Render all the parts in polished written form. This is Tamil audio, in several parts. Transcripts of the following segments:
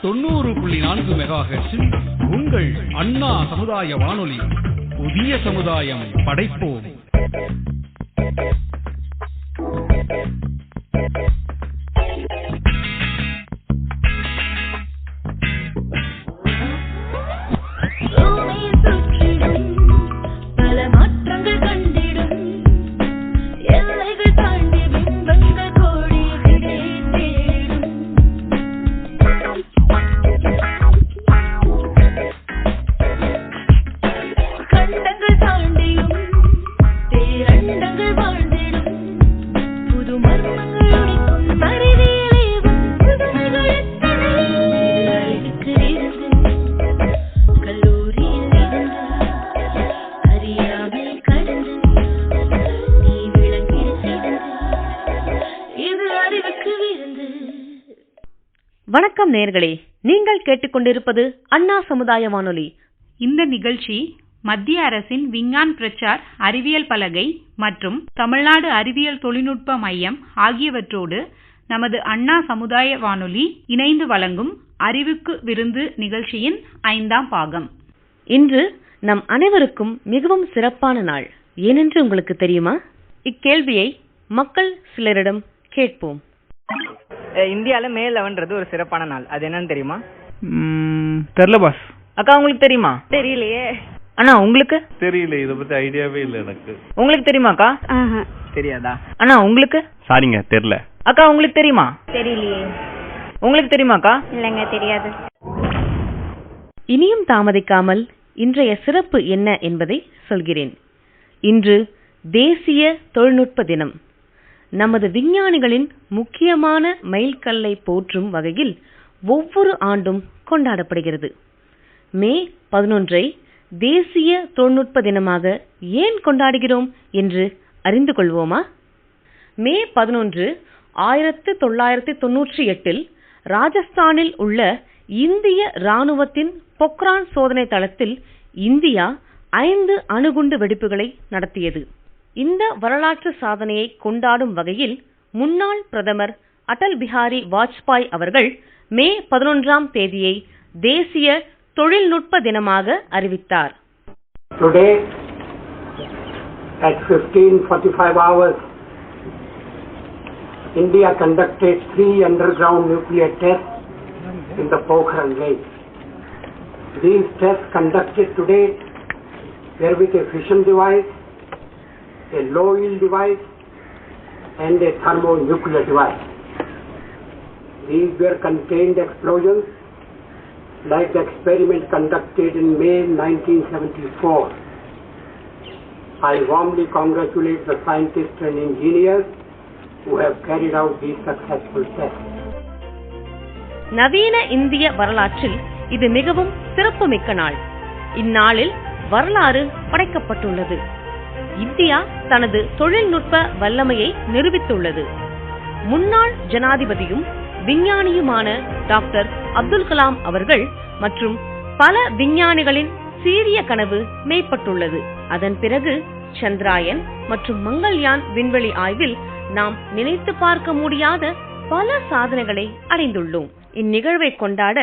90.4 மெகாஹெர்ட்ஸில் உங்கள் அண்ணா சமுதாய வானொலி. புதிய சமுதாயம் படைப்போம். வணக்கம் நேயர்களே, நீங்கள் கேட்டுக்கொண்டிருப்பது அண்ணா சமுதாய வானொலி. இந்த நிகழ்ச்சி மத்திய அரசின் விஞ்ஞான் பிரச்சார் அறிவியல் பலகை மற்றும் தமிழ்நாடு அறிவியல் தொழில்நுட்ப மையம் ஆகியவற்றோடு நமது அண்ணா சமுதாய வானொலி இணைந்து வழங்கும் அறிவுக்கு விருந்து நிகழ்ச்சியின் 5ஆம் பாகம். இன்று நம் அனைவருக்கும் மிகவும் சிறப்பான நாள். ஏனென்று உங்களுக்கு தெரியுமா? இக்கேள்வியை மக்கள் சிலரிடம் கேட்போம். இந்தியால மே 11 ஒரு சிறப்பான நாள். அது என்னன்னு தெரியுமா? தெரியல பாஸ். அக்கா உங்களுக்கு தெரியுமா? தெரியலையே. அண்ணா உங்களுக்கு தெரியல, இத பத்தி ஐடியாவே இல்ல எனக்கு. உங்களுக்கு தெரியுமாக்கா? தெரியாதா? அண்ணா உங்களுக்கு? சாரிங்க, தெரியல. அக்கா உங்களுக்கு தெரியுமா? தெரியலையே. உங்களுக்கு தெரியுமாக்கா? இல்லங்க, தெரியாது. இனியும் தாமதிக்காமல் இன்றைய சிறப்பு என்ன என்பதை சொல்கிறேன். இன்று தேசிய தொழில்நுட்ப தினம். நமது விஞ்ஞானிகளின் முக்கியமான மைல்கல்லை போற்றும் வகையில் ஒவ்வொரு ஆண்டும் கொண்டாடப்படுகிறது. மே 11 தேசிய தொழில்நுட்ப தினமாக ஏன் கொண்டாடுகிறோம் என்று அறிந்து கொள்வோமா? மே 11 1998 ராஜஸ்தானில் உள்ள இந்திய இராணுவத்தின் பொக்ரான் சோதனை தளத்தில் இந்தியா 5 அணுகுண்டு வெடிப்புகளை நடத்தியது. இந்த வரலாற்று சாதனையை கொண்டாடும் வகையில் முன்னாள் பிரதமர் அடல் பிஹாரி வாஜ்பாய் அவர்கள் மே 11ஆம் தேதியை தேசிய தொழில்நுட்ப தினமாக அறிவித்தார். Today at 15:45 hours, India conducted 3 underground nuclear tests in the Pokhran range. These tests conducted today were with a fission device, a low yield device and a thermonuclear device. These were contained explosions like the experiment conducted in May 1974. I warmly congratulate the scientists and engineers who have carried out these successful tests. நவீன இந்திய வரலாற்றில் இது மிகவும் சிறப்புமிக்க நாள். இந்நாளில் வரலாறு படைக்கப்பட்டுள்ளது. இந்தியா தனது தொழில்நுட்ப வல்லமையை நிரூபித்துள்ளது. முன்னாள் ஜனாதிபதியும் விஞ்ஞானியுமான டாக்டர் அப்துல் கலாம் அவர்கள் மற்றும் பல விஞ்ஞானிகளின் சீரிய கனவு மெய்ப்பட்டுள்ளது. அதன் பிறகு சந்திராயன் மற்றும் மங்கள்யான் விண்வெளி ஆய்வில் நாம் நினைத்து பார்க்க முடியாத பல சாதனைகளை அடைந்துள்ளோம். இந்நிகழ்வை கொண்டாட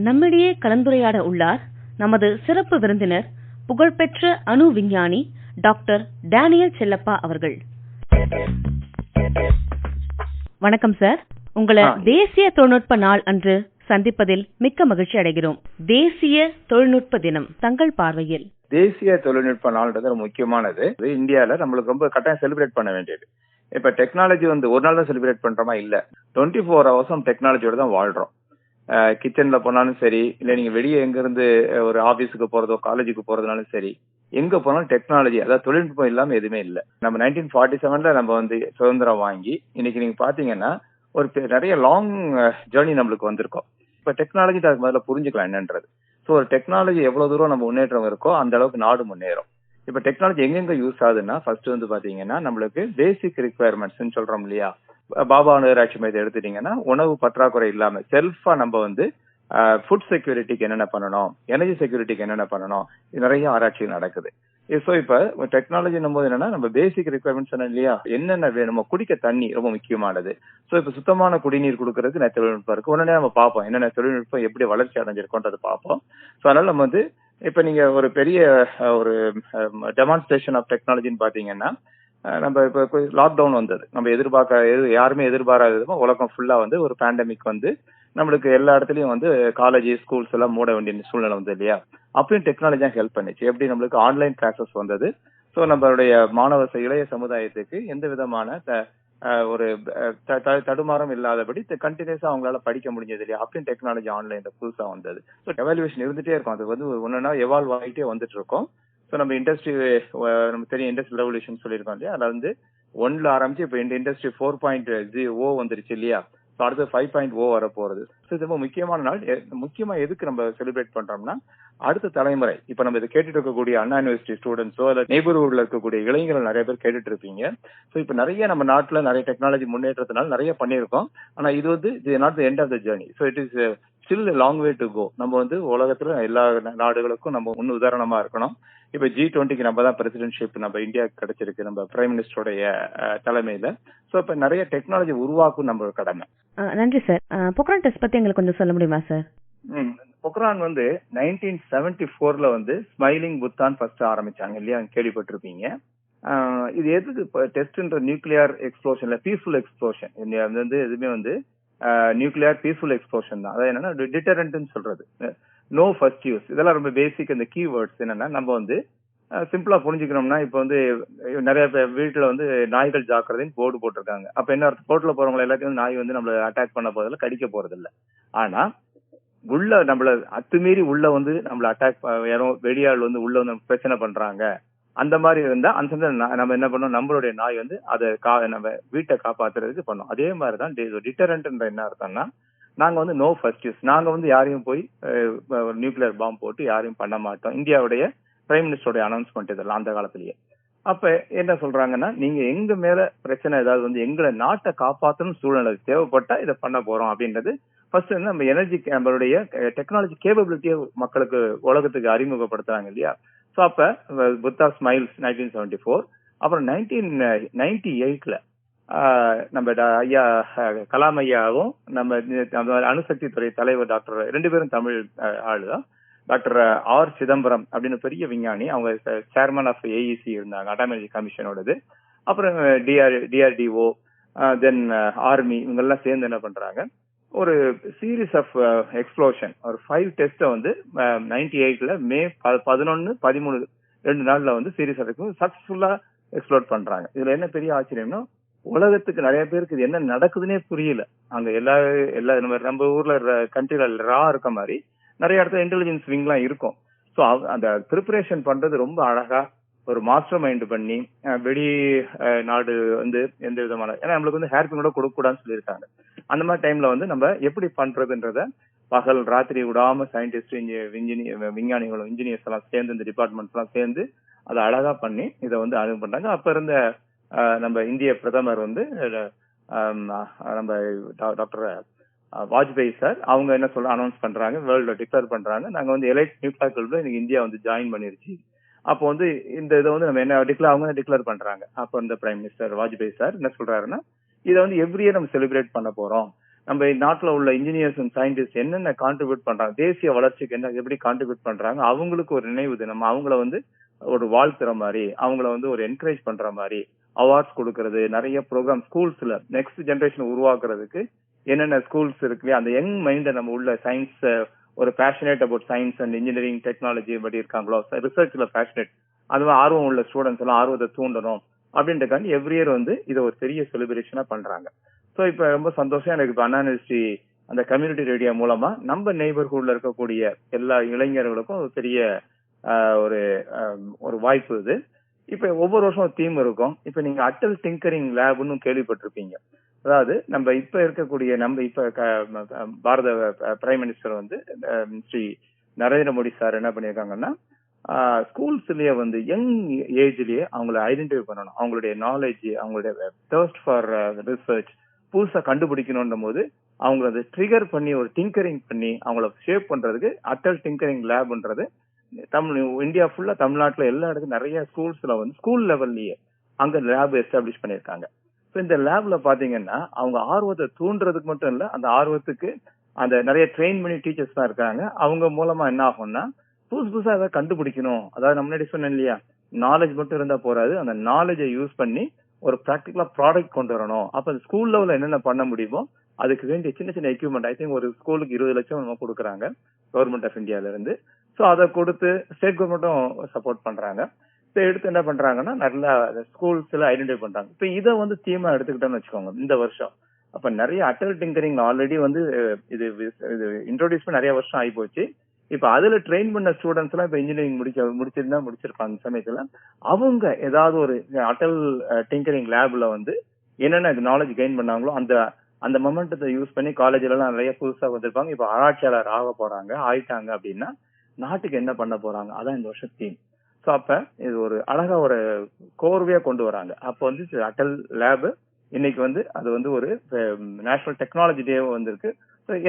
நம்மிடையே கலந்துரையாட உள்ளார் நமது சிறப்பு விருந்தினர், புகழ்பெற்ற அணு விஞ்ஞானி டாக்டர் டேனியல் செல்லப்பா அவர்கள். வணக்கம் சார். உங்களை தேசிய தொழில்நுட்ப நாள் அன்று சந்திப்பதில் மிக்க மகிழ்ச்சி அடைகிறோம். தேசிய தொழில்நுட்ப தினம் தங்கள் பார்வையில்? தேசிய தொழில்நுட்ப நாள்ன்றது முக்கியமானது. இந்தியால நம்மளுக்கு ரொம்ப கட்டாயம் செலிப்ரேட் பண்ண வேண்டியது. இப்ப டெக்னாலஜி ஒரு நாள் தான் செலிப்ரேட் பண்றோமா? இல்ல, 24 ஹவர்ஸும் டெக்னாலஜியோட தான் வாழ்றோம். கிச்சன்ல போனாலும் சரி, இல்ல நீங்க வெளியே எங்க இருந்து ஒரு ஆபீஸுக்கு போறதோ காலேஜுக்கு போறதுனாலும் சரி, எங்க போனாலும் டெக்னாலஜி, அதாவது தொழில்நுட்பம் இல்லாம எதுவுமே இல்ல. நம்ம 1947 நம்ம சுதந்திரம் வாங்கி இன்னைக்கு நீங்க பாத்தீங்கன்னா ஒரு நிறைய லாங் ஜேர்னி நம்மளுக்கு வந்திருக்கோம். இப்ப டெக்னாலஜி அதுக்கு முதல்ல புரிஞ்சுக்கலாம் என்னன்றது. ஸோ ஒரு டெக்னாலஜி எவ்வளவு தூரம் நம்ம முன்னேற்றம் இருக்கோ அந்த அளவுக்கு நாடு முன்னேறும். இப்ப டெக்னாலஜி எங்கெங்க யூஸ் ஆகுதுன்னா, ஃபர்ஸ்ட் பாத்தீங்கன்னா நம்மளுக்கு பேசிக் ரிக்வயர்மெண்ட்ஸ் சொல்றோம் இல்லையா? பாபா நகராட்சி மையத்தை எடுத்துட்டீங்கன்னா உணவு பற்றாக்குறை இல்லாம செல்ஃபா நம்ம ஃபுட் செக்யூரிட்டிக்கு என்னென்ன பண்ணணும், எனர்ஜி செக்யூரிட்டிக்கு என்னென்ன பண்ணணும், இது நிறைய ஆராய்ச்சிகள் நடக்குது. ஸோ இப்ப டெக்னாலஜி போது என்னன்னா நம்ம பேசிக் ரிக்வயர்மெண்ட்ஸ் இல்லையா, என்னென்ன வேணுமோ, குடிக்க தண்ணி ரொம்ப முக்கியமானது. ஸோ இப்ப சுத்தமான குடிநீர் கொடுக்கறதுக்கு நிறைய தொழில்நுட்பம் இருக்கு. உடனே நம்ம பார்ப்போம் என்னென்ன தொழில்நுட்பம் எப்படி வளர்ச்சி அடைஞ்சிருக்கோன்றது பார்ப்போம். ஸோ அதனால நம்ம வந்து இப்ப நீங்க ஒரு பெரிய ஒரு டெமான்ஸ்ட்ரேஷன் ஆஃப் டெக்னாலஜின்னு பாத்தீங்கன்னா, நம்ம இப்ப லாக்டவுன் வந்தது, நம்ம யாருமே எதிர்பாராத உலகம் ஃபுல்லா வந்து ஒரு பேண்டமிக் வந்து நம்மளுக்கு எல்லா இடத்துலயும் வந்து காலேஜ் ஸ்கூல்ஸ் எல்லாம் மூட வேண்டிய சூழ்நிலை வந்து இல்லையா. அப்பயும் டெக்னாலஜி ஹெல்ப் பண்ணுச்சு. எப்படி நம்மளுக்கு ஆன்லைன் கிளாஸஸ் வந்தது. ஸோ நம்மளுடைய இளைய சமுதாயத்துக்கு எந்த விதமான ஒரு தடுமாறம் இல்லாதபடி கண்டினியூஸா அவங்களால படிக்க முடிஞ்சது இல்லையா. அப்பயும் டெக்னாலஜி ஆன்லைன்ல புதுசா வந்தது. ஸோ எவாலுவேஷன் இருந்துட்டே இருக்கும். அது வந்து ஒன்னொன்னா எவால்வ் ஆகிட்டே வந்துட்டு இருக்கும். ஸோ நம்ம இண்டஸ்ட்ரி நமக்கு தெரியும் இண்டஸ்ட்ரியல் ரெவல்யூஷன் சொல்லியிருக்கோம் இல்லையா. அதுல வந்து 1ல ஆரம்பிச்சு இப்ப இந்த இண்டஸ்ட்ரி 4.0 வந்துருச்சு இல்லையா. அடுத்து 5.0 வர போறது. இது ரொம்ப முக்கியமான நாள். முக்கியமா எதுக்கு நம்ம செலிப்ரேட் பண்றோம்னா, அடுத்த தலைமுறை இப்ப நம்ம இதை கேட்டுட்டு இருக்கக்கூடிய அண்ணா யூனிவர்சிட்டி ஸ்டூடெண்ட்ஸோ இல்ல நெய்பர்ஹுட்ல இருக்கக்கூடிய இளைஞர்கள் நிறைய பேர் கேட்டுட்டு இருப்பீங்க. ஸோ இப்ப நிறைய நம்ம நாட்டுல நிறைய டெக்னாலஜி முன்னேற்றத்தினால நிறைய பண்ணியிருக்கோம். ஆனா இது வந்து not the end of the journey. So it is still long way to go. நம்ம வந்து உலகத்துல எல்லா நாடுகளுக்கும் நம்ம முன் உதாரணமா இருக்கணும். இப்ப G20க்கு நம்ம தான் பிரசிடென்ட்ஷிப் நம்ம இந்தியாவுக்கு கிடைச்சிருக்கு நம்ம பிரைம் மினிஸ்டருடைய தலைமையில. சோ இப்ப நிறைய டெக்னாலஜி உருவாக்கும் நம்ம கடமை. நன்றி சார். பொக்ரான் டெஸ்ட் பத்தி எங்களுக்கு கொஞ்சம் சொல்ல முடியுமா சார்? பொக்ரான் வந்து 1974ல வந்து ஸ்மைலிங் புத்தான் ஃபர்ஸ்ட் ஆரம்பிச்சாங்க இல்லையா, கேள்விப்பட்டிருப்பீங்க. இது எதுக்கு டெஸ்ட்ன்ற நியூக்ளியர் எக்ஸ்ப்ளோஷன்ல பீஸ்ஃபுல் எக்ஸ்ப்ளோஷன் வந்து எதுவுமே வந்து நியூக்ளியர் பீஸ்ஃபுல் எக்ஸ்ப்ளோஷன் தான். அதாவது என்னன்னா டிட்டரண்ட்னு சொல்றது, நோ ஃபர்ஸ்ட் யூஸ். இதெல்லாம் ரொம்ப பேசிக். இந்த கீவேர்ட்ஸ் என்னன்னா நம்ம வந்து சிம்பிளா புரிஞ்சுக்கணும்னா, இப்ப வந்து நிறைய பேர் வீட்டுல வந்து நாய்கள் ஜாக்கிரதைன்னு போர்டு போட்டிருக்காங்க. அப்ப என்ன அர்த்தம், ரோட்ல போறவங்க எல்லாத்தையும் நாய் வந்து நம்மள அட்டாக் பண்ண போறதில்ல, கடிக்க போறது இல்ல. ஆனா உள்ள நம்மள அத்துமீறி உள்ள வந்து நம்மள அட்டாக் யாரோ வெளியாள் வந்து உள்ள வந்து பிரச்சனை பண்றாங்க, அந்த மாதிரி இருந்தா அந்த நம்ம என்ன பண்ணோம், நம்மளுடைய நாய் வந்து அதை நம்ம வீட்டை காப்பாத்துறதுக்கு பண்ணோம். அதே மாதிரிதான் டிட்டரண்ட்ன்ற என்ன அர்த்தம்னா, நாங்க வந்து நோ ஃபர்ஸ்ட் யூஸ். நாங்க வந்து யாரையும் போய் நியூக்ளியர் பாம்பு போட்டு யாரையும் பண்ண மாட்டோம். இந்தியாவுடைய பிரைம் மினிஸ்டருடைய அனௌன்ஸ்மெண்ட் இதெல்லாம் அந்த காலத்திலேயே. அப்ப என்ன சொல்றாங்கன்னா, நீங்க எங்க மேல பிரச்சனை ஏதாவது வந்து எங்களை நாட்டை காப்பாற்றணும் சூழ்நிலை தேவைப்பட்டா இதை பண்ண போறோம் அப்படின்றது ஃபர்ஸ்ட் வந்து நம்ம எனர்ஜி நம்மளுடைய டெக்னாலஜி கேப்பபிலிட்டியை மக்களுக்கு உலகத்துக்கு அறிமுகப்படுத்துறாங்க இல்லையா. ஸோ அப்ப புத்தா ஸ்மைல்ஸ் 1974. அப்புறம் 1998ல நம்ம ஐயா கலாம் ஐயாவும் நம்ம அணுசக்தி துறை தலைவர் டாக்டர் 2 பேரும் தமிழ் ஆளுதான். டாக்டர் ஆர் சிதம்பரம் அப்படின்னு பெரிய விஞ்ஞானி, அவங்க சேர்மன் ஆஃப் AEC இருந்தாங்க, அட்டாமிக் எனர்ஜி கமிஷனோடது. அப்புறம் DRDO தென் ஆர்மி இவங்க எல்லாம் சேர்ந்து என்ன பண்றாங்க, ஒரு சீரீஸ் ஆஃப் எக்ஸ்ப்ளோஷன் ஒரு 5 டெஸ்ட வந்து 98ல மே 11, 13 2 நாள்ல வந்து சீரீஸ் சக்சஸ்ஃபுல்லா எக்ஸ்ப்ளோர் பண்றாங்க. இதுல என்ன பெரிய ஆச்சரியம்னா, உலகத்துக்கு நிறைய பேருக்கு இது என்ன நடக்குதுன்னே புரியல. அங்க எல்லா நம்ம ஊர்ல கண்ட்ரில ரா இருக்க மாதிரி நிறைய இடத்துல இன்டெலிஜென்ஸ் விங்லாம் இருக்கும். ஸோ அந்த ப்ரிப்பரேஷன் பண்றது ரொம்ப அழகா ஒரு மாஸ்டர் மைண்ட் பண்ணி வெளி நாடு வந்து எந்த விதமான, ஏன்னா நம்மளுக்கு வந்து ஹேர் பின் கூட கொடுக்க கூடாதுன்னு சொல்லியிருக்காங்க. அந்த மாதிரி டைம்ல வந்து நம்ம எப்படி பண்றதுன்றத பகல் ராத்திரி விடாம சயின்டிஸ்ட் விஞ்ஞானிகளும் இன்ஜினியர்ஸ் எல்லாம் சேர்ந்து இந்த டிபார்ட்மெண்ட்ஸ் எல்லாம் சேர்ந்து அதை அழகா பண்ணி இதை வந்து அறிவு பண்றாங்க. அப்ப இருந்த நம்ம இந்திய பிரதமர் வந்து நம்ம டாக்டர் வாஜ்பாய் சார், அவங்க என்ன சொல்ல அனௌன்ஸ் பண்றாங்க, வேர்ல்ட்ல டிக்ளேர் பண்றாங்க, நாங்க வந்து எலைட் நியூக்ளியர் கிளப்ல இன்னைக்கு இந்தியா வந்து ஜாயின் பண்ணிருச்சு. அப்போ வந்து இந்த இதை வந்து நம்ம என்ன அவங்க டிக்ளேர் பண்றாங்க. அப்போ இந்த பிரைம் மினிஸ்டர் வாஜ்பாய் சார் என்ன சொல்றாருன்னா, இதை வந்து எவ்ரி இயர் நம்ம செலிப்ரேட் பண்ண போறோம். நம்ம நாட்டுல உள்ள இன்ஜினியர்ஸ் அண்ட் சயின்டிஸ்ட் என்னென்ன கான்ட்ரிபியூட் பண்றாங்க, தேசிய வளர்ச்சிக்கு என்ன எப்படி கான்ட்ரிபியூட் பண்றாங்க, அவங்களுக்கு ஒரு நினைவு தினம், அவங்கள வந்து ஒரு வாழ்த்துற மாதிரி, அவங்கள வந்து ஒரு என்கரேஜ் பண்ற மாதிரி அவார்ட்ஸ் கொடுக்கறது, நிறைய ப்ரோக்ராம் ஸ்கூல்ஸ்ல நெக்ஸ்ட் ஜெனரேஷன் உருவாக்குறதுக்கு என்னென்ன ஸ்கூல்ஸ் இருக்கு, அந்த யங் மைண்ட நம்ம உள்ள சயின்ஸ் ஒரு passionate about science and engineering technology படி இருக்காங்களோ, ரிசர்ச்ல பேஷனேட், அது ஆர்வம் உள்ள ஸ்டூடெண்ட்ஸ் எல்லாம் ஆர்வத்தை தூண்டணும் அப்படின்றக்காண்டி எவ்ரி இயர் வந்து இதை ஒரு பெரிய செலிப்ரேஷனா பண்றாங்க. ஸோ இப்ப ரொம்ப சந்தோஷம் எனக்கு இப்ப அண்ணா யூனிவர்சிட்டி அந்த கம்யூனிட்டி ரேடியோ மூலமா நம்ம நெய்பர்ஹுட்ல இருக்கக்கூடிய எல்லா இளைஞர்களுக்கும் ஒரு பெரிய ஒரு வாய்ப்பு இது. இப்ப ஒவ்வொரு வருஷம் தீம் இருக்கும். இப்ப நீங்க அட்டல் டிங்கரிங் லேப்னு கேள்விப்பட்டிருப்பீங்க. அதாவது நம்ம இப்ப இருக்கக்கூடிய பாரத பிரைம் மினிஸ்டர் வந்து ஸ்ரீ நரேந்திர மோடி சார் என்ன பண்ணிருக்காங்கன்னா, ஸ்கூல்ஸ்லயே வந்து யங் ஏஜ்லயே அவங்களை ஐடென்டிஃபை பண்ணணும், அவங்களுடைய நாலேஜ், அவங்களுடைய தர்ஸ்ட் ஃபார் ரிசர்ச் புதுசா கண்டுபிடிக்கணும்ன்ற போது அவங்களை அதை ட்ரிகர் பண்ணி ஒரு டிங்கரிங் பண்ணி அவங்கள ஷேப் பண்றதுக்கு அட்டல் டிங்கரிங் லேப்ன்றது இந்தியா ஃபுல்லா தமிழ்நாட்டுல எல்லா இடத்துக்கும் நிறைய ஸ்கூல்ஸ்ல வந்து ஸ்கூல் லெவல்லயே அங்க லேப் எஸ்டாப்ளிஷ் பண்ணிருக்காங்க. இந்த லேப்ல பாத்தீங்கன்னா அவங்க ஆர்வத்தை தூண்டுறதுக்கு மட்டும் இல்ல, அந்த ஆர்வத்துக்கு அந்த நிறைய ட்ரெயின் பண்ணி டீச்சர்ஸ் தான் இருக்காங்க. அவங்க மூலமா என்ன ஆகும்னா புதுசா ஏதாவது கண்டுபிடிக்கணும். அதாவது நம்ம முன்னாடி சொன்னேன் இல்லையா, நாலேஜ் மட்டும் இருந்தா போறாது, அந்த நாலேஜை யூஸ் பண்ணி ஒரு பிராக்டிகலா ப்ராடக்ட் கொண்டு வரணும். அப்ப ஸ்கூல் லெவல்ல என்னென்ன பண்ண முடியுமோ அதுக்கு வேண்டிய சின்ன சின்ன எக்யூப்மெண்ட், ஐ திங்க் ஒரு ஸ்கூலுக்கு 20 லட்சம் நம்ம கொடுக்குறாங்க கவர்மெண்ட் ஆஃப் இந்தியால இருந்து. சோ அதை கொடுத்து ஸ்டேட் கவர்மெண்ட்டும் சப்போர்ட் பண்றாங்க. எடுத்து என்ன பண்றாங்கன்னா நல்லா ஸ்கூல்ஸ்ல ஐடென்டிஃபை பண்றாங்க. இப்ப இதை வந்து தீமா எடுத்துக்கிட்டோம்னு வச்சுக்கோங்க இந்த வருஷம். அப்ப நிறைய அட்டல் டிங்கரிங் ஆல்ரெடி வந்து இது இன்ட்ரோடியூஸ் பண்ணி நிறைய வருஷம் ஆகி போச்சு. இப்ப அதுல ட்ரெயின் பண்ண ஸ்டூடெண்ட்ஸ் எல்லாம் இப்ப இன்ஜினியரிங் முடிச்சிருப்பாங்க. அந்த சமயத்துல அவங்க ஏதாவது ஒரு அட்டல் டிங்கரிங் லேப்ல வந்து என்னென்ன நாலேஜ் கெயின் பண்ணாங்களோ அந்த மொமெண்டத்தை யூஸ் பண்ணி காலேஜ்ல எல்லாம் நிறைய புதுசா வந்திருப்பாங்க. இப்ப ஆராய்ச்சியாளர் ஆயிட்டாங்க அப்படின்னா நாட்டுக்கு என்ன பண்ண போறாங்க, அதான் இந்த வருஷம் தீம். சோ அப்ப இது ஒரு அழகா ஒரு கோர்வையா கொண்டு வராங்க. அப்ப வந்து அட்டல் லேப் இன்னைக்கு வந்து அது வந்து ஒரு நேஷனல் டெக்னாலஜி டே வந்திருக்கு.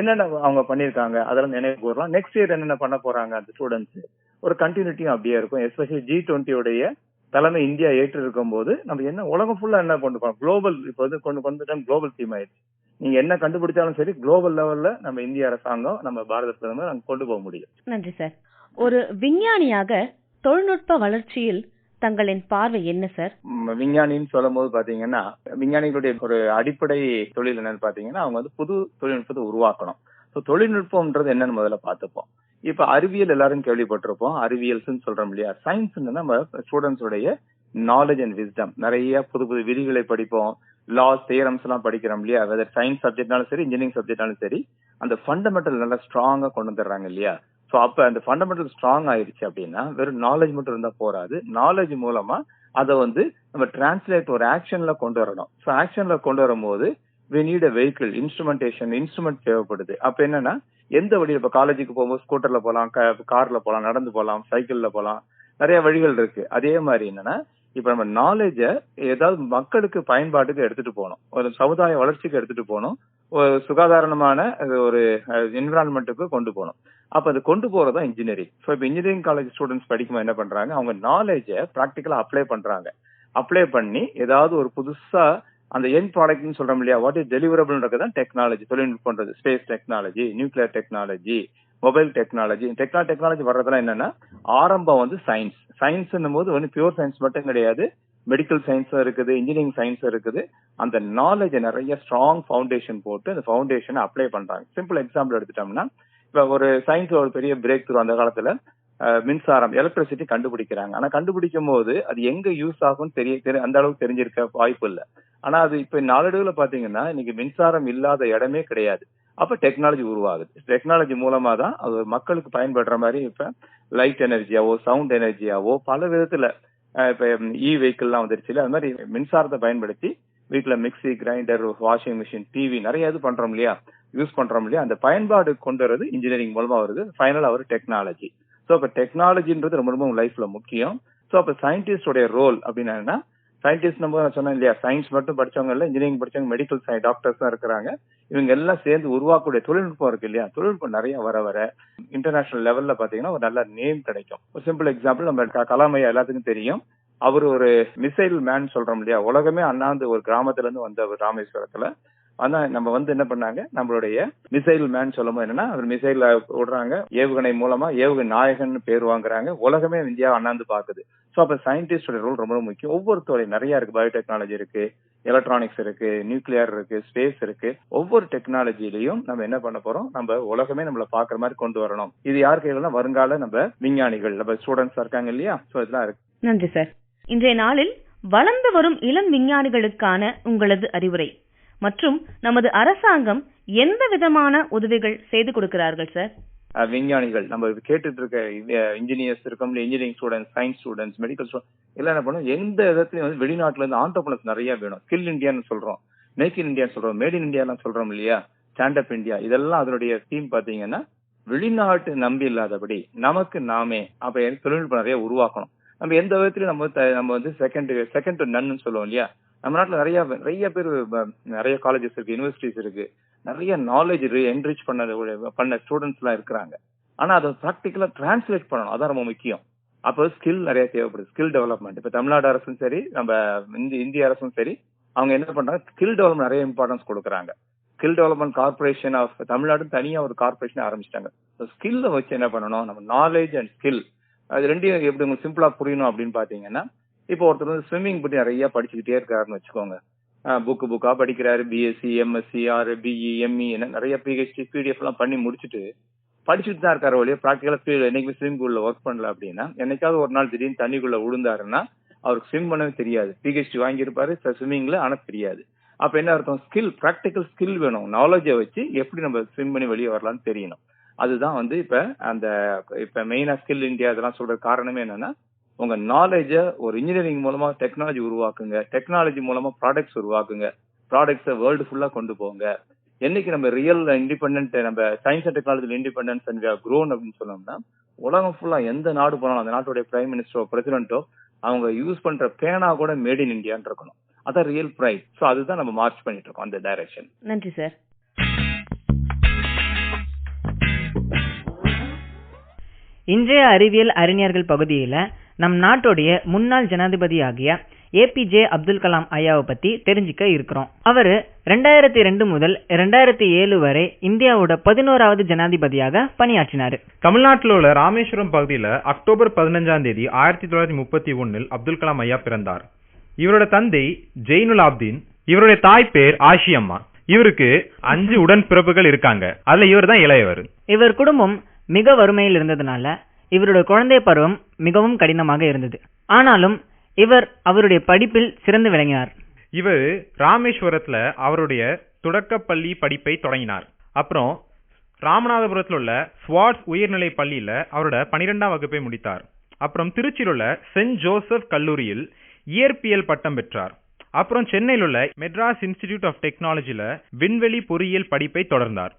என்னென்ன அவங்க பண்ணிருக்காங்க அதெல்லாம் நினைவு கூறலாம். நெக்ஸ்ட் இயர் என்னென்ன பண்ண போறாங்க அந்த ஸ்டூடெண்ட்ஸ், ஒரு கண்டினியூட்டியும் அப்படியே இருக்கும். எஸ்பெஷலி G20 உடைய தலைமை இந்தியா ஏற்று இருக்கும் போது நம்ம என்ன உலகம் ஃபுல்லா என்ன கொண்டு போறோம், குளோபல் இப்ப வந்து கொண்டு குளோபல் தீம் ஆயிடுச்சு. நீங்க என்ன கண்டுபிடிச்சாலும் சரி குளோபல் லெவல்ல நம்ம இந்திய அரசாங்கம் நம்ம பாரத பிரதமர் அங்க கொண்டு போக முடியும். நன்றி சார். ஒரு விஞ்ஞானியாக தொழில்நுட்ப வளர்ச்சியில் தங்களின் பார்வை என்ன சார்? விஞ்ஞானின்னு சொல்லும் போது பாத்தீங்கன்னா விஞ்ஞானிகளுடைய ஒரு அடிப்படை தொழில் என்னன்னு பாத்தீங்கன்னா அவங்க வந்து புது தொழில்நுட்பத்தை உருவாக்கணும். தொழில்நுட்பம்ன்றது என்னன்னு முதல்ல பார்த்துப்போம். இப்ப அறிவியல் எல்லாரும் கேள்விப்பட்டிருப்போம், அறிவியல்ஸ் சொல்றோம் இல்லையா. சயின்ஸ் நம்ம ஸ்டூடெண்ட்ஸ் உடைய நாலேஜ் அண்ட் விஸ்டம், நிறைய புது புது விதிகளை படிப்போம், லாஸ் தியரம்ஸ் எல்லாம் படிக்கிறோம் இல்லையா. வெதர் சயின்ஸ் சப்ஜெக்ட்னாலும் சரி இன்ஜினியரிங் சப்ஜெக்ட்னாலும் சரி அந்த ஃபண்டமெண்டல் நல்லா ஸ்ட்ராங்கா கொண்டு வந்துடுறாங்க இல்லையா. சோ அப்ப அந்த ஃபண்டமெண்டல் ஸ்ட்ராங் ஆயிருச்சு அப்படின்னா வெறும் நாலேஜ் மட்டும் இருந்தா போராது. நாலேஜ் மூலமா அதை வந்து நம்ம டிரான்ஸ்லேட் ஒரு ஆக்ஷன்ல கொண்டு வரணும். சோ ஆக்ஷன்ல கொண்டு வரும்போது we need a vehicle, instrument தேவைப்படுது. அப்ப என்னன்னா எந்த வழியில இப்ப காலேஜுக்கு போகும்போது ஸ்கூட்டர்ல போலாம், கார்ல போலாம், நடந்து போலாம், சைக்கிள்ல போலாம், நிறைய வழிகள் இருக்கு. அதே மாதிரி என்னன்னா இப்ப நம்ம நாலேஜ ஏதாவது மக்களுக்கு பயன்பாட்டுக்கு எடுத்துட்டு போகணும், ஒரு சமுதாய வளர்ச்சிக்கு எடுத்துட்டு போகணும், ஒரு சுகாதாரமான ஒரு என்விரான்மெண்ட்டுக்கு கொண்டு போகணும். அப்ப அது கொண்டு போறதா இன்ஜினியரிங். சோ இப்ப இன்ஜினியரிங் காலேஜ் ஸ்டூடெண்ட்ஸ் படிக்கும்போது என்ன பண்றாங்க, அவங்க நாலேஜ பிராக்டிகலா அப்ளை பண்றாங்க. அப்ளை பண்ணி ஏதாவது ஒரு புதுசா அந்த எண்ட் ப்ராடக்ட்னு சொல்றோம் இல்லையா, வாட் இஸ் டெலிவரபிள்ன்றதுதான் டெக்னாலஜி. தொழில்நுட்பம்ன்றது space technology, nuclear technology, mobile technology. Technology வர்றதெல்லாம் என்னன்னா ஆரம்பம் வந்து சயின்ஸ்ன்னும் போது ஒன்னும் பியூர் சயின்ஸ் மட்டும் கிடையாது, மெடிக்கல் சயின்ஸும் இருக்குது, இன்ஜினியரிங் சயின்ஸும் இருக்குது. அந்த நாலேஜ் நிறைய ஸ்ட்ராங் ஃபவுண்டேஷன் போட்டு அந்த ஃபவுண்டேஷனை அப்ளை பண்றாங்க. சிம்பிள் எக்ஸாம்பிள் எடுத்துட்டோம்னா இப்ப ஒரு சயின்ஸ் ஒரு பெரிய பிரேக் த்ரூ அந்த காலத்துல மின்சாரம் எலக்ட்ரிசிட்டி கண்டுபிடிக்கிறாங்க. ஆனா கண்டுபிடிக்கும் போது அது எங்க யூஸ் ஆகும் அந்த அளவுக்கு தெரிஞ்சிருக்க வாய்ப்பு இல்லை. ஆனா அது இப்ப நாளடைவுல பாத்தீங்கன்னா இன்னைக்கு மின்சாரம் இல்லாத இடமே கிடையாது. அப்ப டெக்னாலஜி உருவாகுது. டெக்னாலஜி மூலமா தான் அது மக்களுக்கு பயன்படுற மாதிரி இப்ப லைட் எனர்ஜியாவோ சவுண்ட் எனர்ஜியாவோ பல விதத்துல இப்ப வெஹிக்கிள் எல்லாம் வந்துருச்சு. அது மாதிரி மின்சாரத்தை பயன்படுத்தி வீட்டுல mixie, grinder, washing machine, TV நிறைய இது பண்றோம் இல்லையா, யூஸ் பண்றோம் இல்லையா. அந்த பயன்பாடு கொண்டு வரது இன்ஜினியரிங் மூலமா வருது. ஃபைனலா ஒரு டெக்னாலஜி. சோ அப்ப டெக்னாலஜின்றது ரொம்ப ரொம்ப லைஃப்ல முக்கியம். சோ அப்ப சயின்டிஸ்டோட ரோல் அப்படின்னா சயின்டிஸ்ட் நம்ம சொன்னோம் இல்லையா, சயின்ஸ் மட்டும் படிச்சவங்க இல்ல, இன்ஜினியரிங் படிச்சவங்க, மெடிக்கல் டாக்டர்ஸ் தான் இருக்கிறாங்க. இவங்க எல்லாம் சேர்ந்து உருவாக்கக்கூடிய தொழில்நுட்பம் இருக்கு இல்லையா. தொழில்நுட்பம் நிறைய வர இன்டர்நேஷனல் லெவல்ல பாத்தீங்கன்னா ஒரு நல்ல நேம் கிடைக்கும். ஒரு சிம்பிள் எக்ஸாம்பிள் நம்ம கலாம் ஐயா எல்லாத்துக்கும் தெரியும். அவர் ஒரு மிசைல் மேன் சொல்றோம் இல்லையா. உலகமே அண்ணாந்து ஒரு கிராமத்துல இருந்து வந்த ராமேஸ்வரத்துல. ஆனா நம்ம வந்து என்ன பண்ணாங்க, நம்மளுடைய மிசைல் மேன் சொல்லும் போது என்னன்னா அவர் மிசைல் விடுறாங்க, ஏவுகணை மூலமா ஏவுகணை நாயகன் பேர் வாங்குறாங்க, உலகமே இந்தியா அண்ணாந்து பாக்குது. சோ அப்ப சயின்டிஸ்டோட ரோல் ரொம்ப முக்கியம். ஒவ்வொரு துறை நிறைய இருக்கு, பயோடெக்னாலஜி இருக்கு, எலக்ட்ரானிக்ஸ் இருக்கு, நியூக்ளியர் இருக்கு, ஸ்பேஸ் இருக்கு. ஒவ்வொரு டெக்னாலஜிலையும் நம்ம என்ன பண்ண போறோம், நம்ம உலகமே நம்மள பாக்குற மாதிரி கொண்டு வரணும். இது யார் கையில, வருங்கால நம்ம விஞ்ஞானிகள், நம்ம ஸ்டூடெண்ட்ஸ் இருக்காங்க இல்லையா. சோ இதெல்லாம் இருக்கு. நன்றி சார். இன்றைய நாளில் வளர்ந்து வரும் இளம் விஞ்ஞானிகளுக்கான உங்களது அறிவுரை மற்றும் நமது அரசாங்கம் எந்த விதமான உதவிகள் செய்து கொடுக்கிறார்கள் சார்? விஞ்ஞானிகள் நம்ம கேட்டுட்டு இருக்க இன்ஜினியர்ஸ் இருக்கோம், engineering students, science students, medical students எல்லாம் என்ன பண்ணும், எந்த விதத்துலயும் வந்து வெளிநாட்டுல இருந்து ஆண்டர்பிரனர்ஸ் நிறைய வேணும். ஸ்கில் இந்தியான்னு சொல்றோம், மேக் இன் இந்தியா சொல்றோம், மேட் இன் இந்தியா எல்லாம் சொல்றோம் இல்லையா, ஸ்டாண்ட் அப் இந்தியா. இதெல்லாம் அதனுடைய தீம் பாத்தீங்கன்னா வெளிநாட்டு நம்பி இல்லாதபடி நமக்கு நாமே அப்ப தொழில்நுட்பம் நிறைய உருவாக்கணும். நம்ம எந்த விதத்திலயும் நம்ம வந்து செகண்ட் டு நன்னு சொல்லுவோம் இல்லையா. நம்ம நாட்டுல நிறைய பேர், நிறைய காலேஜஸ் இருக்கு, யூனிவர்சிட்டிஸ் இருக்கு, நிறைய நாலேஜ் என்ரிச் பண்ண ஸ்டூடெண்ட்ஸ் எல்லாம் இருக்கிறாங்க. ஆனா அதை ப்ராக்டிக்கலா டிரான்ஸ்லேட் பண்ணணும், அதான் ரொம்ப முக்கியம். அப்போ ஸ்கில் நிறைய தேவைப்படுது, ஸ்கில் டெவலப்மெண்ட். இப்ப தமிழ்நாடு அரசும் சரி, நம்ம இந்திய அரசும் சரி, அவங்க என்ன பண்றாங்க, ஸ்கில் டெவலப்மெண்ட் நிறைய இம்பார்ட்டன்ஸ் கொடுக்குறாங்க. Skill development corporation of Tamil Nadu தனியா ஒரு கார்பரேஷன் ஆரம்பிச்சிட்டாங்க. ஸ்கில்ல வச்சு என்ன பண்ணணும், நம்ம நாலேஜ் அண்ட் ஸ்கில் அது ரெண்டையும் எப்படி உங்களுக்கு சிம்பிளா புரியணும் அப்படின்னு பாத்தீங்கன்னா, இப்போ ஒருத்தர் வந்து ஸ்விம்மிங் பத்தி நிறைய படிச்சுக்கிட்டே இருக்காருன்னு வச்சுக்கோங்க. புக்கா படிக்கிறாரு, BSc, MSc, or, BE, ME, நிறைய பிஹெச்டி, பிடிஎஃப் எல்லாம் பண்ணி முடிச்சுட்டு படிச்சுட்டு தான் இருக்காரு ஒழிய ப்ராக்டிகலா என்னைக்குமே ஸ்விம் பூல்ல ஒர்க் பண்ணல அப்படின்னா, என்னைக்காவது ஒரு நாள் திடீர்னு தண்ணிக்குள்ள விழுந்தாருன்னா அவருக்கு ஸ்விம் பண்ணவே தெரியாது. பிஹெச்டி வாங்கியிருப்பாரு ஸ்விம்மிங்ல, ஆனா தெரியாது. அப்ப என்ன அர்த்தம், ஸ்கில், ப்ராக்டிக்கல் ஸ்கில் வேணும். நாலேஜை வச்சு எப்படி நம்ம ஸ்விம் பண்ணி வெளியே வரலாம்னு தெரியணும். அதுதான் வந்து இப்ப மெயினா ஸ்கில் இந்தியா இதெல்லாம் சொல்ற காரணமே என்னன்னா, உங்க நாலேஜ ஒரு இன்ஜினியரிங் மூலமா டெக்னாலஜி உருவாக்குங்க, டெக்னாலஜி மூலமா ப்ராடக்ட்ஸ் உருவாக்குங்க, ப்ராடக்ட்ஸை வேர்ல்டு ஃபுல்லா கொண்டு போங்க. என்னைக்கு நம்ம ரியல் இண்டிபெண்டன்ட், நம்ம science and technology independence and grown அப்படின்னு சொன்னோம்னா, உலகம் ஃபுல்லா எந்த நாடு போனாலும் அந்த நாட்டுடைய பிரைம் மினிஸ்டரோ பிரசிடென்ட்டோ அவங்க யூஸ் பண்ற பேனா கூட மேட் இன் இந்தியான்னு இருக்கணும். அதான் ரியல் பிரைட். சோ அதுதான் நம்ம மார்ச் பண்ணிட்டு இருக்கோம் அந்த டைரக்ஷன். நன்றி சார். இன்றைய அறிவியல் அறிஞர்கள் பகுதியில நம் நாட்டுடைய முன்னாள் ஜனாதிபதி ஆகிய ஏபிஜே அப்துல் கலாம் ஐயாவை பத்தி தெரிஞ்சுக்க இருக்கிறோம். அவரு 2002 முதல் 2007 வரை இந்தியாவோட 11வது ஜனாதிபதியாக பணியாற்றினாரு. தமிழ்நாட்டில் உள்ள ராமேஸ்வரம் பகுதியில அக்டோபர் 15ஆம் தேதி 1931 அப்துல் கலாம் ஐயா பிறந்தார். இவரோட தந்தை ஜெயினுல் ஆப்தீன், இவருடைய தாய் பேர் ஆஷியம்மா. இவருக்கு 5 உடன்பிறப்புகள் இருக்காங்க. அதுல இவர் தான் இளையவர். இவர் குடும்பம் மிக வறுமையில் இருந்ததுனால இவருடைய குழந்தை பருவம் மிகவும் கடினமாக இருந்தது. ஆனாலும் இவர் அவருடைய படிப்பில் சிறந்து விளங்கினார். இவர் ராமேஸ்வரத்துல அவருடைய தொடக்கப்பள்ளி படிப்பை தொடங்கினார். அப்புறம் ராமநாதபுரத்தில் உள்ள ஸ்வாட்ஸ் உயர்நிலை பள்ளியில அவரோட 12ஆம் வகுப்பை முடித்தார். அப்புறம் திருச்சியில் உள்ள சென்ட் ஜோசப் கல்லூரியில் இயற்பியல் பட்டம் பெற்றார். அப்புறம் சென்னையில் உள்ள மெட்ராஸ் இன்ஸ்டிடியூட் ஆஃப் டெக்னாலஜில விண்வெளி பொறியியல் படிப்பை தொடர்ந்தார்.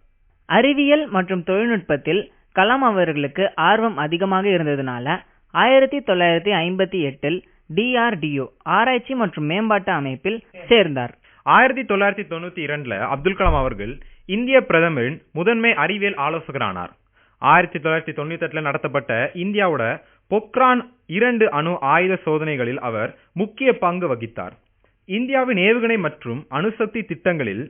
அறிவியல் மற்றும் தொழில்நுட்பத்தில் கலாம் அவர்களுக்கு ஆர்வம் அதிகமாக இருந்ததுனால 1958 DRDO ஆராய்ச்சி மற்றும் மேம்பாட்டு அமைப்பில் சேர்ந்தார். 1992 அப்துல் கலாம் அவர்கள் இந்திய பிரதமரின் முதன்மை அறிவியல் ஆலோசகரானார். 1998 நடத்தப்பட்ட இந்தியாவோட பொக்ரான் 2 அணு ஆயுத சோதனைகளில் அவர் முக்கிய பங்கு வகித்தார். இந்தியாவின் ஏவுகணை மற்றும் அணுசக்தி திட்டங்களில்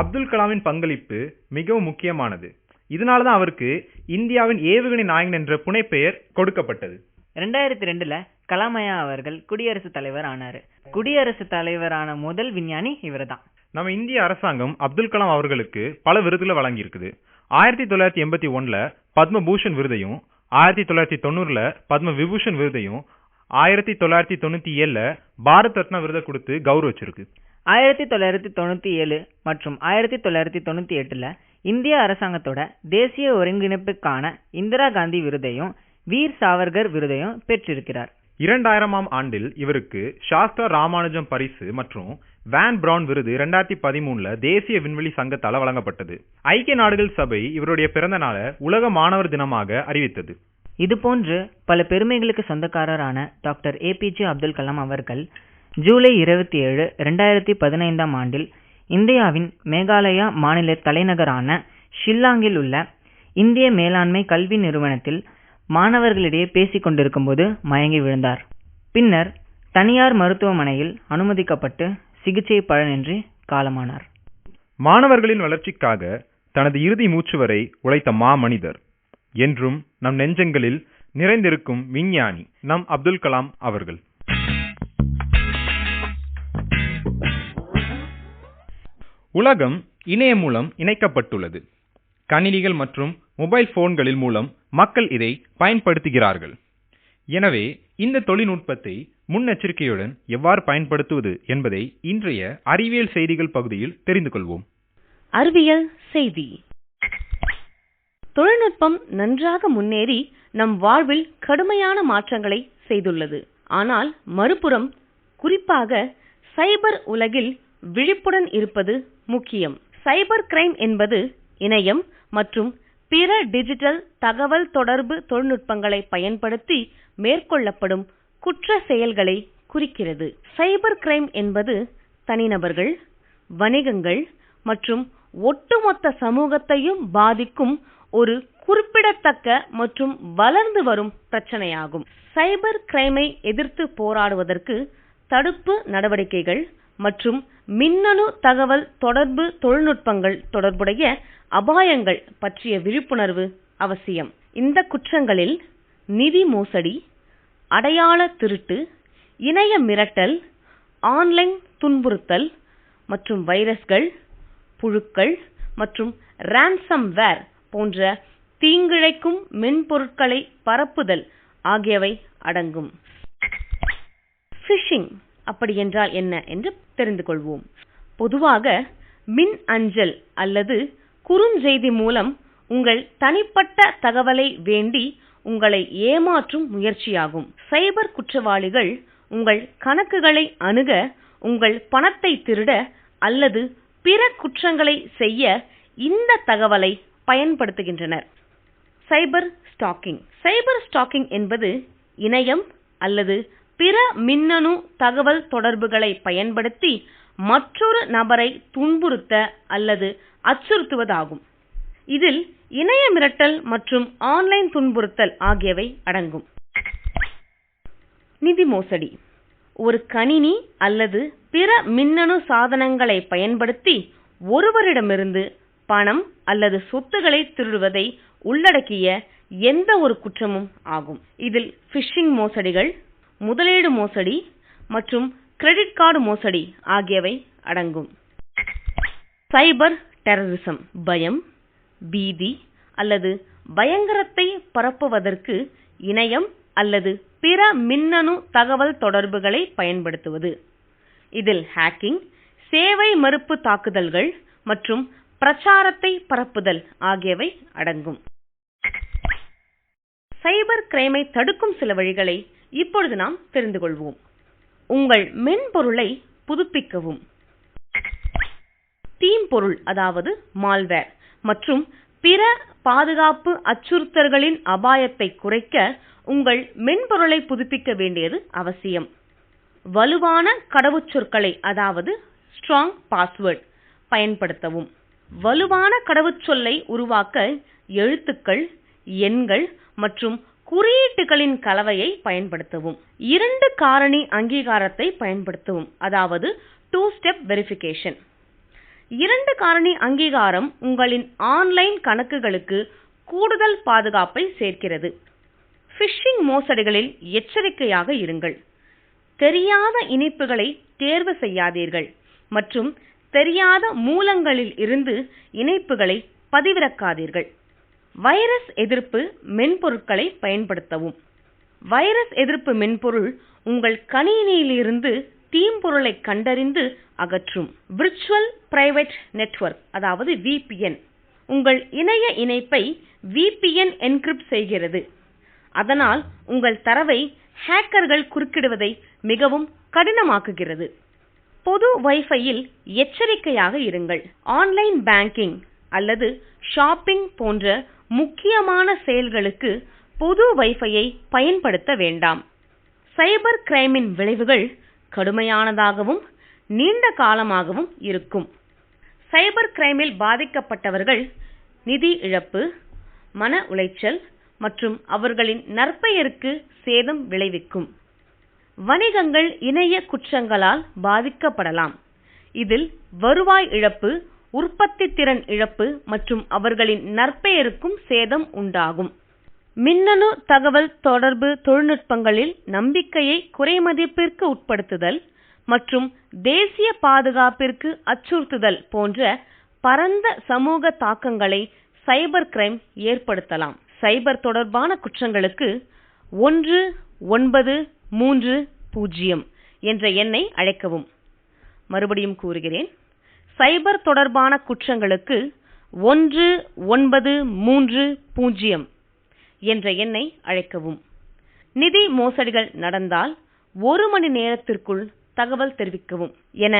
அப்துல் கலாமின் பங்களிப்பு மிகவும் முக்கியமானது. இதனாலதான் அவருக்கு இந்தியாவின் ஏவுகணை நாயகன் என்ற புனைப்பெயர் கொடுக்கப்பட்டது. 2002 கலாமையா அவர்கள் குடியரசுத் தலைவர் ஆனாரு. குடியரசுத் தலைவரான முதல் விஞ்ஞானி இவர்தான். நம்ம இந்திய அரசாங்கம் அப்துல் கலாம் அவர்களுக்கு பல விருதுகளை வழங்கி இருக்குது. 1981 பத்மபூஷன் விருதையும், 1990 பத்ம விபூஷன் விருதையும், 1997 பாரத் ரத்னா விருதை கொடுத்து கௌரவிச்சிருக்கு. 1997 மற்றும் 1998 இந்திய அரசாங்கத்தோட தேசிய ஒருங்கிணைப்புக்கான இந்திரா காந்தி விருதையும் வீர் சாவர்கர் விருதையும் பெற்றிருக்கிறார். 2000ஆம் ஆண்டில் இவருக்கு சாஸ்திரா ராமானுஜம் பரிசு மற்றும் வேன் பிரவுன் விருது 2013 தேசிய விண்வெளி சங்கத்தால வழங்கப்பட்டது. ஐக்கிய நாடுகள் சபை இவருடைய பிறந்த நாளை உலக மாணவர் தினமாக அறிவித்தது. இதுபோன்று பல பெருமைகளுக்கு சொந்தக்காரரான டாக்டர் ஏபிஜே அப்துல் கலாம் அவர்கள் ஜூலை 27, 2015ஆம் ஆண்டில் இந்தியாவின் மேகாலயா மாநில தலைநகரான ஷில்லாங்கில் உள்ள இந்திய மேலாண்மை கல்வி நிறுவனத்தில் மாணவர்களிடையே பேசிக் கொண்டிருக்கும் போது மயங்கி விழுந்தார். பின்னர் தனியார் மருத்துவமனையில் அனுமதிக்கப்பட்டு சிகிச்சை பலனின்றி காலமானார். மாணவர்களின் வளர்ச்சிக்காக தனது இறுதி மூச்சு வரை உழைத்த மாமனிதர், என்றும் நம் நெஞ்சங்களில் நிறைந்திருக்கும் விஞ்ஞானி நம் அப்துல் கலாம் அவர்கள். உலகம் இணையம் மூலம் இணைக்கப்பட்டுள்ளது. கணினிகள் மற்றும் மொபைல் போன்களில் மூலம் மக்கள் இதை பயன்படுத்துகிறார்கள். எனவே இந்த தொழில்நுட்பத்தை முன்னெச்சரிக்கையுடன் எவ்வாறு பயன்படுத்துவது என்பதை இன்றைய அறிவியல் செய்திகள் பகுதியில் தெரிந்து கொள்வோம். அறிவியல் செய்தி. தொழில்நுட்பம் நன்றாக முன்னேறி நம் வாழ்வில் கடுமையான மாற்றங்களை செய்துள்ளது. ஆனால் மறுபுறம் குறிப்பாக சைபர் உலகில் விழிப்புடன் இருப்பது முக்கியம். சைபர் கிரைம் என்பது இணையம் மற்றும் பிற டிஜிட்டல் தகவல் தொடர்பு தொழில்நுட்பங்களை பயன்படுத்தி மேற்கொள்ளப்படும் குற்ற செயல்களை குறிக்கிறது. சைபர் கிரைம் என்பது தனிநபர்கள், வணிகங்கள் மற்றும் ஒட்டுமொத்த சமூகத்தையும் பாதிக்கும் ஒரு குறிப்பிடத்தக்க மற்றும் வளர்ந்து வரும் பிரச்சனையாகும். சைபர் கிரைமை எதிர்த்து போராடுவதற்கு தடுப்பு நடவடிக்கைகள் மற்றும் மின்னணு தகவல் தொடர்பு தொழில்நுட்பங்கள் தொடர்புடைய அபாயங்கள் பற்றிய விழிப்புணர்வு அவசியம். இந்த குற்றங்களில் நிதி மோசடி, அடையாள திருட்டு, இணைய மிரட்டல், ஆன்லைன் துன்புறுத்தல் மற்றும் வைரஸ்கள், புழுக்கள் மற்றும் ரான்சம்வேர் போன்ற தீங்கிழைக்கும் மென்பொருட்களை பரப்புதல் ஆகியவை அடங்கும். ஃபிஷிங் அப்படி என்றால் என்ன என்று தெரிந்து கொள்வோம். பொதுவாக மின் அஞ்சல் அல்லது குறுஞ்செய்தி மூலம் உங்கள் தனிப்பட்ட தகவலை வேண்டி உங்களை ஏமாற்றும் முயற்சியாகும். சைபர் குற்றவாளிகள் உங்கள் கணக்குகளை அணுக, உங்கள் பணத்தை திருட அல்லது பிற குற்றங்களை செய்ய இந்த தகவலை பயன்படுத்துகின்றனர். சைபர் ஸ்டாக்கிங் என்பது இணையம் அல்லது பிற மின்னணு தகவல் தொடர்புகளை பயன்படுத்தி மற்றொரு நபரை துன்புறுத்த அல்லது அச்சுறுத்துவதாகும். இதில் இணைய மிரட்டல் மற்றும் ஆன்லைன் துன்புறுத்தல் ஆகியவை அடங்கும். நிதி மோசடி ஒரு கணினி அல்லது பிற மின்னணு சாதனங்களை பயன்படுத்தி ஒருவரிடமிருந்து பணம் அல்லது சொத்துக்களை திருடுவதை உள்ளடக்கிய எந்த ஒரு குற்றமும் ஆகும். இதில் ஃபிஷிங் மோசடிகள், முதலீடு மோசடி மற்றும் கிரெடிட் கார்டு மோசடி ஆகியவை அடங்கும். சைபர் டெரரிசம் பயம், பீதி அல்லது பயங்கரத்தை பரப்புவதற்கு இணையம் அல்லது பிற மின்னணு தகவல் தொடர்புகளை பயன்படுத்துவது. இதில் ஹேக்கிங், சேவை மறுப்பு தாக்குதல்கள் மற்றும் பிரச்சாரத்தை பரப்புதல் ஆகியவை அடங்கும். சைபர் கிரைமை தடுக்கும் சில வழிகளை இப்பொழுது நாம் தெரிந்து கொள்வோம். உங்கள் மென்பொருளை புதுப்பிக்கவும். தீம்பொருள் அதாவது மால்வேர் மற்றும் பிற பாதுகாப்பு அச்சுறுத்தல்களின் அபாயத்தை குறைக்க உங்கள் மென்பொருளை புதுப்பிக்க வேண்டியது அவசியம். வலுவான கடவுச்சொற்களை அதாவது ஸ்ட்ராங் பாஸ்வேர்ட் பயன்படுத்தவும். வலுவான கடவுச்சொல்லை உருவாக்க எழுத்துக்கள், எண்கள் மற்றும் குறியீட்டுகளின் கலவையை பயன்படுத்தவும். 2 காரணி அங்கீகாரத்தை பயன்படுத்தவும், அதாவது 2 ஸ்டெப் வெரிஃபிகேஷன். 2 காரணி அங்கீகாரம் உங்களின் ஆன்லைன் கணக்குகளுக்கு கூடுதல் பாதுகாப்பை சேர்க்கிறது. ஃபிஷிங் மோசடிகளில் எச்சரிக்கையாக இருங்கள். தெரியாத இணைப்புகளை தேர்வு செய்யாதீர்கள் மற்றும் தெரியாத மூலங்களில் இருந்து இணைப்புகளை பதிவிறக்காதீர்கள். வைரஸ் எதிர்ப்பு மென்பொருட்களை பயன்படுத்தவும். வைரஸ் எதிர்ப்பு மென்பொருள் உங்கள் கணினியிலிருந்து தீம்பொருளை கண்டறிந்து அகற்றும். விர்ச்சுவல் பிரைவேட் நெட்வொர்க் அதாவது VPN உங்கள் இணைய இணைப்பை VPN என்கிரிப்ட் செய்கிறது. அதனால் உங்கள் தரவை ஹேக்கர்கள் குறுக்கிடுவதை மிகவும் கடினமாக்குகிறது. பொது வைஃபையில் எச்சரிக்கையாக இருங்கள். ஆன்லைன் பேங்கிங் அல்லது ஷாப்பிங் போன்ற முக்கியமான செயல்களுக்கு பொது வைஃபையை பயன்படுத்த வேண்டாம். சைபர் கிரைமின் விளைவுகள் கடுமையானதாகவும் நீண்ட காலமாகவும் இருக்கும். சைபர் கிரைமில் பாதிக்கப்பட்டவர்கள் நிதி இழப்பு, மன உளைச்சல் மற்றும் அவர்களின் நற்பெயருக்கு சேதம் விளைவிக்கும். வணிகங்கள் இணைய குற்றங்களால் பாதிக்கப்படலாம். இதில் வருவாய் இழப்பு, உற்பத்தி திறன் இழப்பு மற்றும் அவர்களின் நற்பெயருக்கும் சேதம் உண்டாகும். மின்னணு தகவல் தொடர்பு தொழில்நுட்பங்களில் நம்பிக்கையை குறைமதிப்பிற்கு உட்படுத்துதல் மற்றும் தேசிய பாதுகாப்பிற்கு அச்சுறுத்துதல் போன்ற பரந்த சமூக தாக்கங்களை சைபர் கிரைம் ஏற்படுத்தலாம். சைபர் தொடர்பான குற்றங்களுக்கு 1930 என்ற எண்ணை அழைக்கவும். மறுபடியும் கூறுகிறேன், சைபர் தொடர்பான குற்றங்களுக்கு 1930 என்ற எண்ணை அழைக்கவும். நிதி மோசடிகள் நடந்தால் 1 மணி நேரத்திற்குள் தகவல் தெரிவிக்கவும் என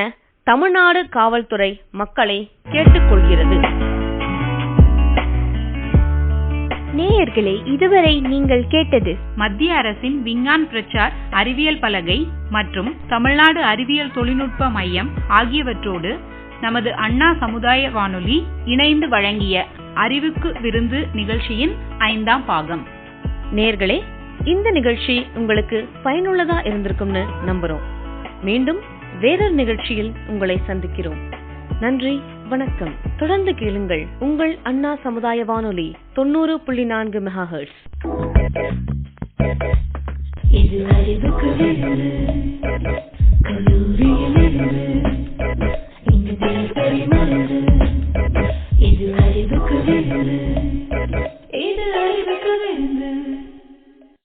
தமிழ்நாடு காவல்துறை மக்களை கேட்டுக்கொள்கிறது. நேயர்களே, இதுவரை நீங்கள் கேட்டது மத்திய அரசின் விஞ்ஞான் பிரச்சார் அறிவியல் பலகை மற்றும் தமிழ்நாடு அறிவியல் தொழில்நுட்ப மையம் ஆகியவற்றோடு நமது அண்ணா சமுதாய வானொலி இணைந்து வழங்கிய அறிவுக்கு விருந்து நிகழ்ச்சியின் 5ஆம் பாகம். நேயர்களே, இந்த நிகழ்ச்சி உங்களுக்கு பயனுள்ளதா இருந்திருக்கும்னு நம்புறோம். மீண்டும் வேறொரு நிகழ்ச்சியில் உங்களை சந்திக்கிறோம். நன்றி, வணக்கம். தொடர்ந்து கேளுங்கள் உங்கள் அண்ணா சமுதாய வானொலி 90.4 மெகாஹெர்ட்ஸ். இது அறிவுக்கு விருந்து, கல்லூரியிலிருந்து.